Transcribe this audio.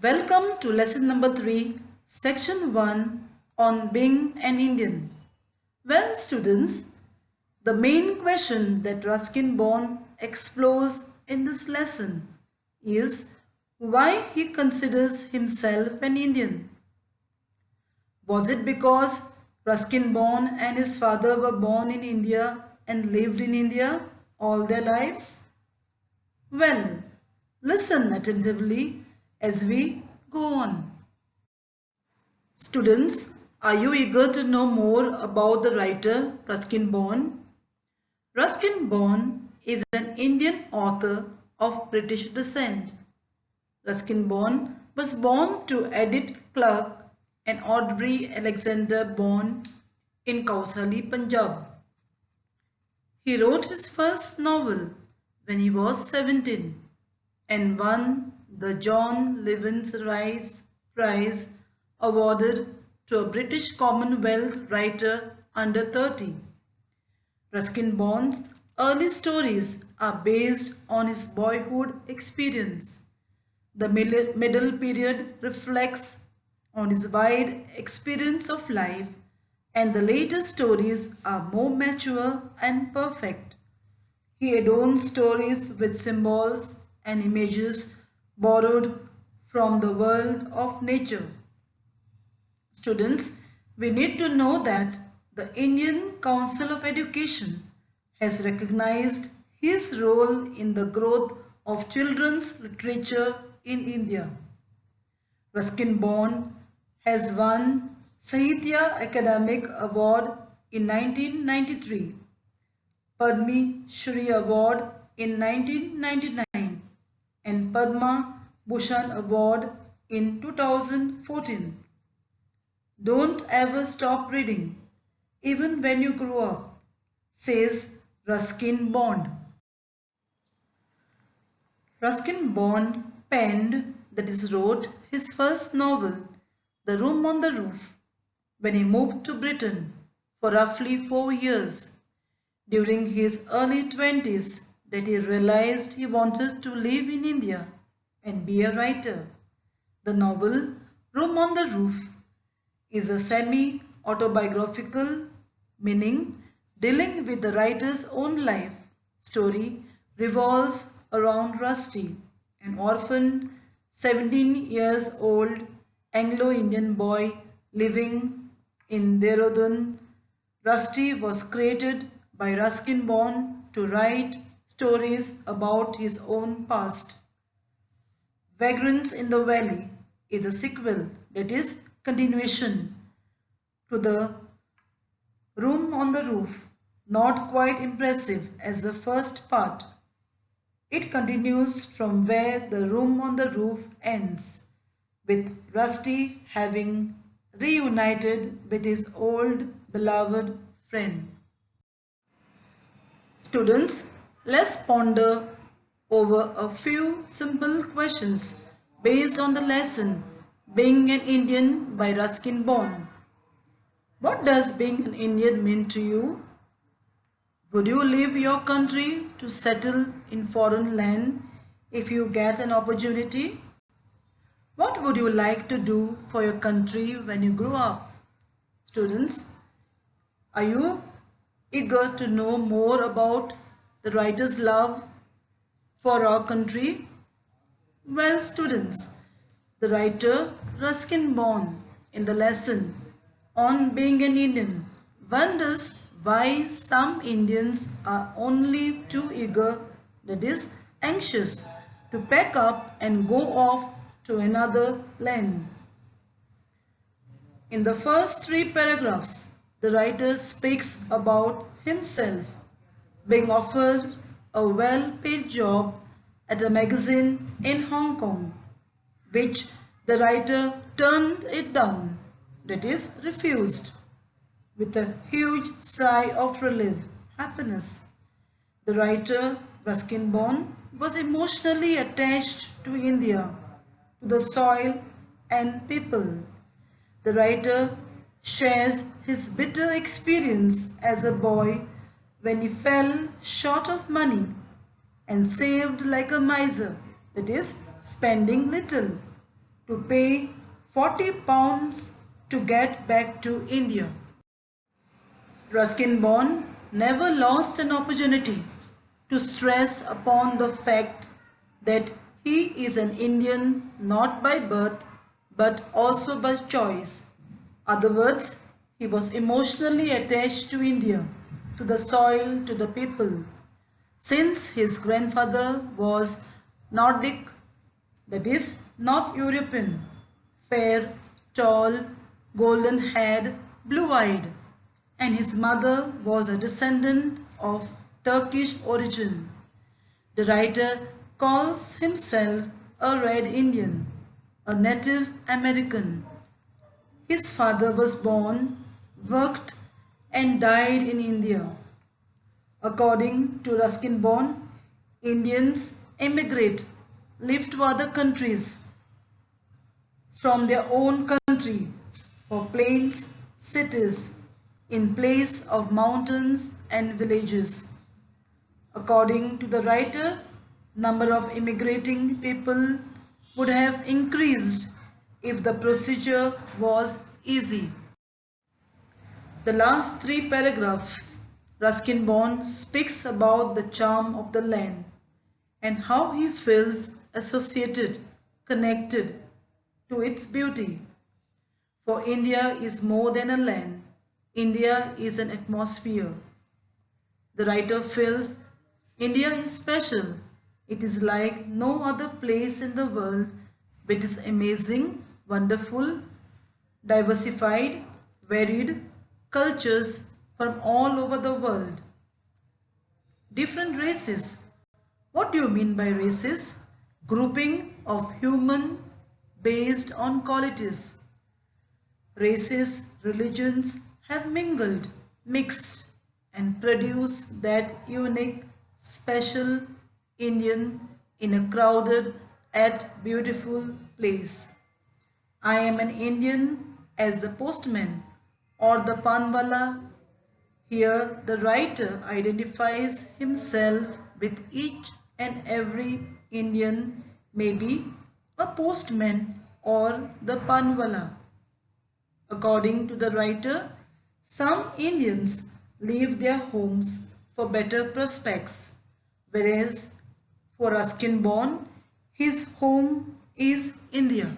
Welcome to lesson number 3, section 1 on being an Indian. Well, students, the main question that Ruskin Bond explores in this lesson is why he considers himself an Indian. Was it because Ruskin Bond and his father were born in India and lived in India all their lives? Well, listen attentively as we go on. Students, are you eager to know more about the writer Ruskin Bond? Ruskin Bond is an Indian author of British descent. Ruskin Bond was born to Edith Clark and Audrey Alexander Bond in Kausali, Punjab. He wrote his first novel when he was 17 and won the John Levins Rice Prize awarded to a British Commonwealth writer under 30. Ruskin Bond's early stories are based on his boyhood experience. The middle period reflects on his wide experience of life, and the later stories are more mature and perfect. He adorns stories with symbols and images borrowed from the world of nature. Students, we need to know that the Indian Council of Education has recognized his role in the growth of children's literature in India. Ruskin Bond has won Sahitya Academic Award in 1993, Padma Shri Award in 1999, and Padma Bhushan Award in 2014. Don't ever stop reading, even when you grow up, says Ruskin Bond. Ruskin Bond penned, that is, wrote his first novel, The Room on the Roof, when he moved to Britain for roughly 4 years. During his early 20s, that he realized he wanted to live in India and be a writer. The novel Room on the Roof is a semi-autobiographical, meaning dealing with the writer's own life. Story revolves around Rusty, an orphaned 17 years old Anglo-Indian boy living in Dehradun. Rusty was created by Ruskin Bond to write stories about his own past. Vagrants in the Valley is a sequel, that is, continuation to the Room on the Roof, not quite impressive as the first part. It continues from where the Room on the Roof ends, with Rusty having reunited with his old beloved friend. Students, let's ponder over a few simple questions based on the lesson Being an Indian by Ruskin Bond. What does being an Indian mean to you? Would you leave your country to settle in foreign land if you get an opportunity? What would you like to do for your country when you grow up? Students, are you eager to know more about the writer's love for our country? Well, students, the writer Ruskin Bond in the lesson on being an Indian wonders why some Indians are only too eager, that is, anxious, to pack up and go off to another land. In the first 3 paragraphs, the writer speaks about himself being offered a well-paid job at a magazine in Hong Kong, which the writer turned it down, that is, refused, with a huge sigh of relief, happiness. The writer, Ruskin Bond, was emotionally attached to India, to the soil and people. The writer shares his bitter experience as a boy when he fell short of money and saved like a miser, that is, spending little, to pay 40 pounds to get back to India. Ruskin Bond never lost an opportunity to stress upon the fact that he is an Indian not by birth but also by choice. Other words, he was emotionally attached to India, to the soil, to the people. Since his grandfather was Nordic, that is, not European, fair, tall, golden haired, blue eyed, and his mother was a descendant of Turkish origin. The writer calls himself a Red Indian, a Native American. His father was born, worked, and died in India. According to Ruskin Bond, Indians emigrate, live to other countries from their own country for plains, cities, in place of mountains and villages. According to the writer, number of immigrating people would have increased if the procedure was easy. The last three paragraphs, Ruskin Bond speaks about the charm of the land and how he feels associated, connected to its beauty. For India is more than a land, India is an atmosphere. The writer feels India is special. It is like no other place in the world, but it is amazing, wonderful, diversified, varied cultures from all over the world. Different races. What do you mean by races? Grouping of human based on qualities. Races, religions have mingled, mixed, and produced that unique, special Indian in a crowded yet beautiful place. I am an Indian as the postman or the panwala. Here, the writer identifies himself with each and every Indian, maybe a postman or the panwala. According to the writer, some Indians leave their homes for better prospects, whereas for Ruskin Bond, his home is India.